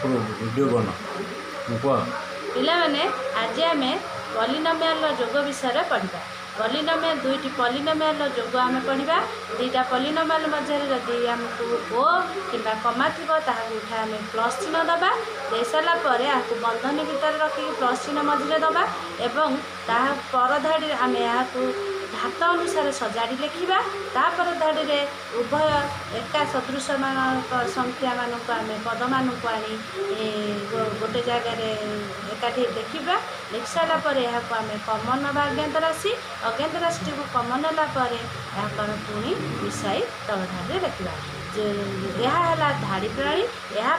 Video बना पिलाने आज आम पॉलिनोमियल जोग विषय पढ़ा। पॉलिनोमियल दुईटी पॉलिनोमियल जोग आम पढ़ा। दुईटा पॉलिनोमियल मध्य जदि आमको ओ कि कमा थी उठा आम प्लस चिन्ह दबा दे सारापर आपको बंधनी भितर रखिक प्लस चिन्ह मझे दबा एवं पर धाड़ी आम यहाँ घात अनुसार सजाड़ी लिखा। तापर धाड़ी में उभय एका सदृश मान संख्या मानक आम पद मानक आनी गोटे जगार एकाठी देखा। लिख सारापर यहाँ आम कमन ना अज्ञात राशि अज्ञात राशि को कमन नापर यहाँ पुणी मिसाई तल धाड़ी लिखा। यह धाड़ी प्रणाली यहाँ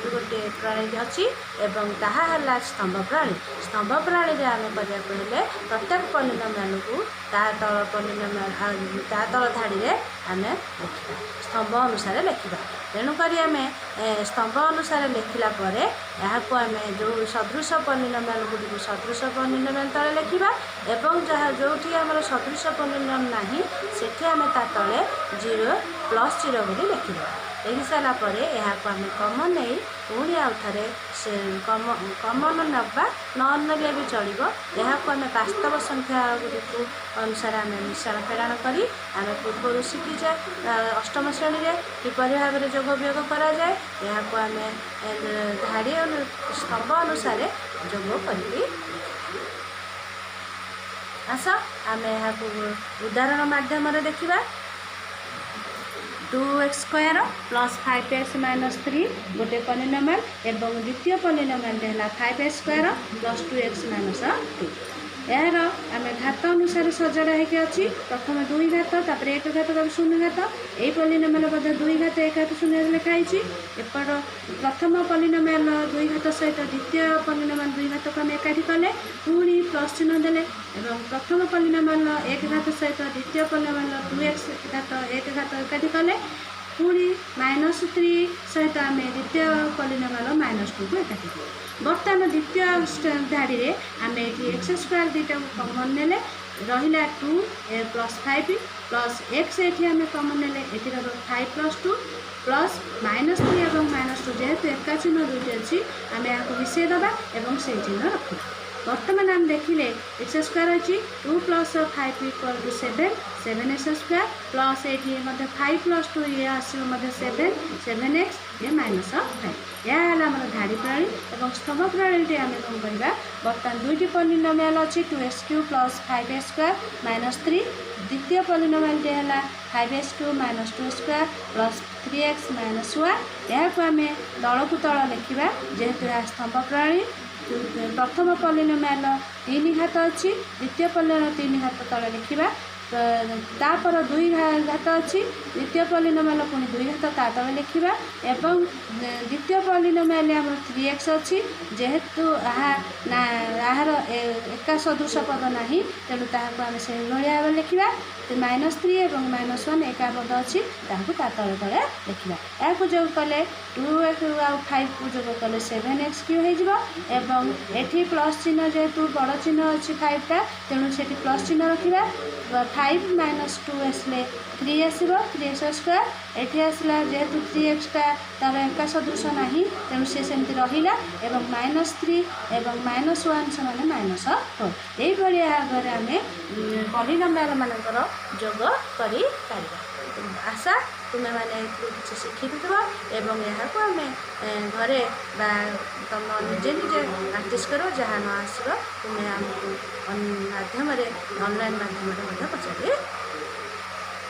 गोटे प्रणाली अच्छी एवं ताहा स्तंभ प्रणाली। स्तंभ प्रणाली आम करने प्रत्येक पॉलिनोमियल को तल पॉलिनोमियल तल धाड़ी में आम लिखा स्तंभ अनुसार लिखा। तेणुक आम स्तंभ अनुसार लिखला यहाँ आम जो सदृश पॉलिनोमियल गुड़ी सदृश पॉलिनोमियल तले लिखा एवं जहाँ जो आम सदृश पॉलिनोमियल ना से आम तले 0 प्लस 0 बोली लिखा। लिखि सारापर यहाँ आम कमन नहीं पुणी आउ थे कमन नवा नने भी चलो। यहाँ आम वास्तव संख्या गुड़ी अनुसार आम मिश्रण फेड़ाण कर आम पूर्व शिखीचे अष्टम श्रेणी में किपर भाव में जोग वियोग कराए। यहाँ आम धाड़ी स्तंभ अनुसार जोग कर आस आम यहाँ उदाहरण मध्यम देखा। 2x square plus 5x minus 3 गोटे पॉलिनोमियल एवं द्वितीय पॉलिनोमियल है 5x square plus 2x minus 3। यार आम घात अनुसार सजड़ा होगी अच्छी प्रथम 2 घात तापर 1 घात तापर 0 घात यही पॉलिनोमियल 2 घात 1 घात 0 लिखाई। एपट प्रथम पॉलिनोमियल 2 घात सहित द्वितीय पॉलिनोमियल 2 घात को आम एकाठी कले पुणी प्लस चिन्ह देले एवं प्रथम पॉलिनोमियल 1 घात सहित द्वितीय पॉलिनोमियल 2x घात 1 घात एकाठी कले पुणी -3 सहित आम द्वितीय पॉलिनोमियल -2 को एकाठी कले। बर्तमान द्वितीय धाड़ी में आम ये एक्स स्क्वायर दुईटा कमन ने रहा 2 प्लस 5 प्लस एक्स ये आम कमन ने 5 प्लस 2 प्लस -3 और -2 जेहेतु एका चिन्ह दुईटी अच्छी आम यहाँ मिसई दबा और से चिन्ह रखा। बर्तमान आम देखिले एक्स स्क्वायर अच्छी 2 plus 5 equal to 7 square plus ये 5 प्लस 2 ये आसो 7x ये -5। यह आम धाड़ी प्रणाली और स्तंभ प्रणाली आम कौन करवा। बर्तमान दुईटी पॉलिनोमियल अच्छी 2x³ प्लस 5x स्क्वायर -3 द्वितीय पॉलिनोमियल है 5x³ -2 स्क्वायर प्लस 3x -1। यहाँ आम तल को तल लिखा जेहेतु यह स्तंभ प्रणाली। प्रथम पॉलिनोमियल 3 घात अच्छी द्वितीय पॉलिनोमियल 3 घात तले लिखा। तापर 2 घात अच्छी द्वितीय पॉलिनोमियल पुणी 2 घात ता तले लिखा एवं द्वितीय पॉलिनोमियल आम 3x अच्छी जेहेतु यार एका सदृश पद ना तेणु ताकू आम से भाव लिखा। -3 और -1 एका पद अच्छी ताकू ता तले तले लिखा। यहाँ जो कले 2x आउ 5 को जो कले 7x³ हो एठी प्लस चिन्ह जेहेतु बड़ चिन्ह अच्छी 5 टा तेणु से प्लस चिन्ह रखा। 5 -2 आसले 3 आसो 3x स्क्वायर एटी आसला जेहेतु 3x टा तार एका सदृश ना तेणु सी सेमती रहा और -3 और -1 से -4 यही भाग आम पॉलिनोमियल मानकर जोग कर आशा तुम्हें मैंने किसी शिखी एवं यहाँ आम घरे तुम निजे निजे प्राक्ट कर जहाँ न आस तुम्हें आमको माध्यम ऑनलाइन माध्यम पचार।